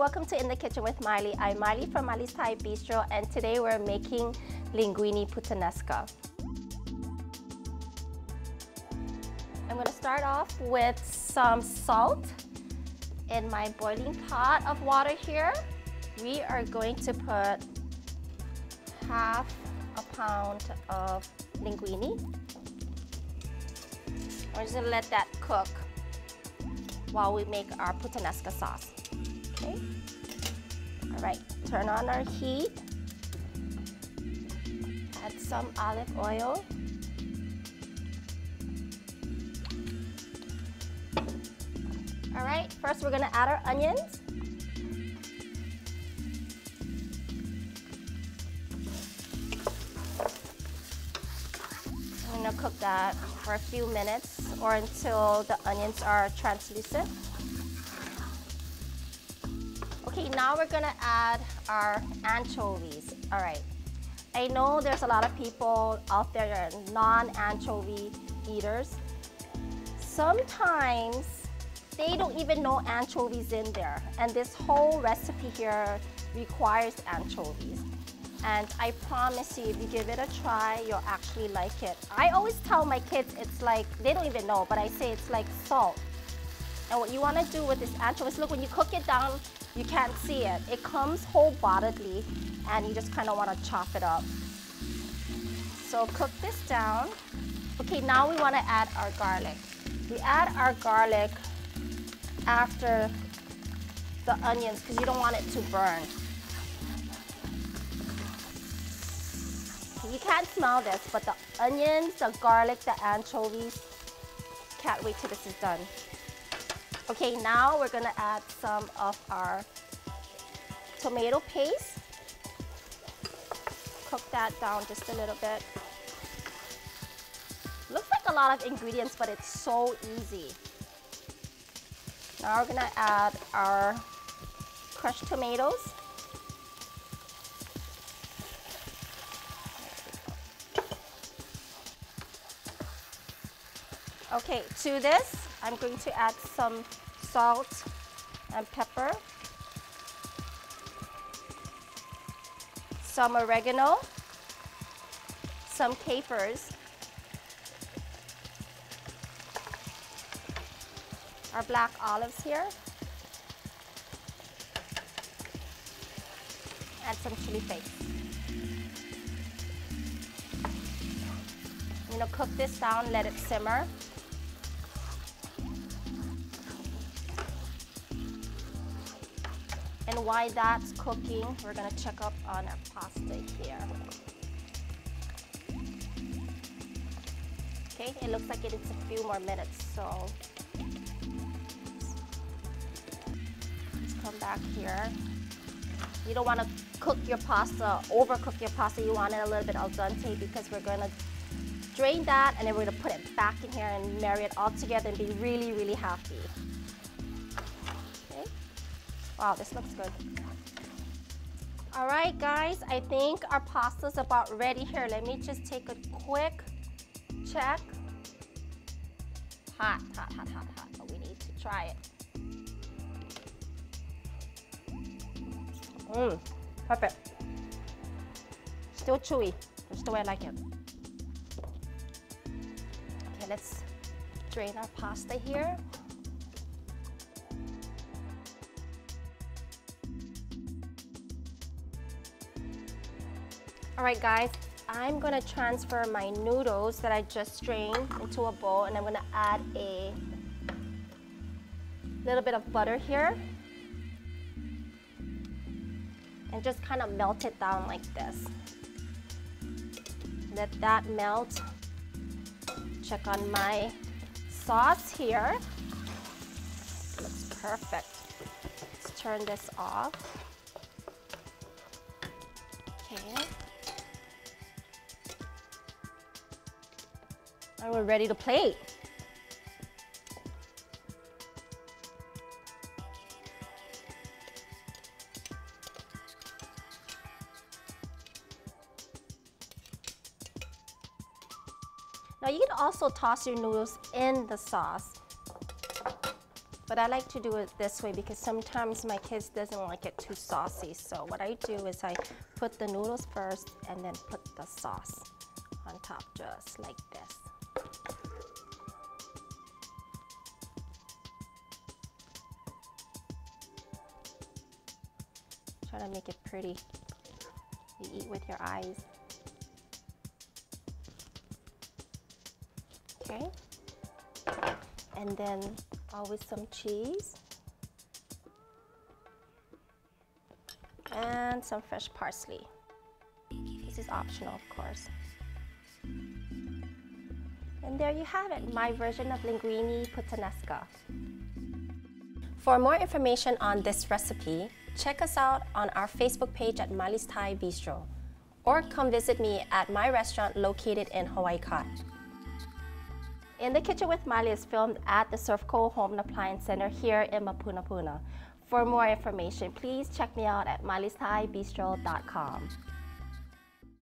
welcome to In the Kitchen with Maile. I'm Maile from Maile's Thai Bistro, and today we're making linguine puttanesca. I'm going to start off with some salt in my boiling pot of water here. We are going to put half a pound of linguine. We're just going to let that cook while we make our puttanesca sauce. Okay. All right, turn on our heat. Add some olive oil. All right, first we're gonna add our onions. I'm gonna cook that for a few minutes or until the onions are translucent. Okay, now we're gonna add our anchovies. All right, I know there's a lot of people out there that are non-anchovy eaters. Sometimes they don't even know anchovies in there, and this whole recipe here requires anchovies. And I promise you, if you give it a try, you'll actually like it. I always tell my kids it's like, they don't even know, but I say it's like salt. And what you want to do with this anchovies, look, when you cook it down, you can't see it. It comes whole-bodedly, and you just kind of want to chop it up. So cook this down. Okay, now we want to add our garlic. We add our garlic after the onions because you don't want it to burn. You can't smell this, but the onions, the garlic, the anchovies, can't wait till this is done. Okay, now we're gonna add some of our tomato paste. Cook that down just a little bit. Looks like a lot of ingredients, but it's so easy. Now we're gonna add our crushed tomatoes. Okay, to this, I'm going to add some salt and pepper, some oregano, some capers, our black olives here, and some chili flakes. I'm going to cook this down, let it simmer. And while that's cooking, we're gonna check up on our pasta here. Okay, it looks like it needs a few more minutes, so let's come back here. You don't wanna cook your pasta, overcook your pasta. You want it a little bit al dente because we're gonna drain that and then we're gonna put it back in here and marry it all together and be really, really happy. Wow, this looks good. All right, guys, I think our pasta's about ready here. Let me just take a quick check. Hot, hot, hot, hot, hot, but we need to try it. Perfect. Still chewy, just the way I like it. Okay, let's drain our pasta here. All right, guys, I'm gonna transfer my noodles that I just strained into a bowl, and I'm gonna add a little bit of butter here and just kind of melt it down like this. Let that melt. Check on my sauce here. Looks perfect. Let's turn this off. Okay. And we're ready to plate. Now you can also toss your noodles in the sauce. But I like to do it this way because sometimes my kids doesn't like it too saucy. So what I do is I put the noodles first and then put the sauce on top just like this. Try to make it pretty. You eat with your eyes. Okay. And then always some cheese. And some fresh parsley. This is optional, of course. And there you have it, my version of linguine puttanesca. For more information on this recipe, check us out on our Facebook page at Maile's Thai Bistro, or come visit me at my restaurant located in Hawaii Cot. In the Kitchen with Maile is filmed at the Surfco Home and Appliance Center here in Mapunapuna. For more information, please check me out at mailesthai bistro.com.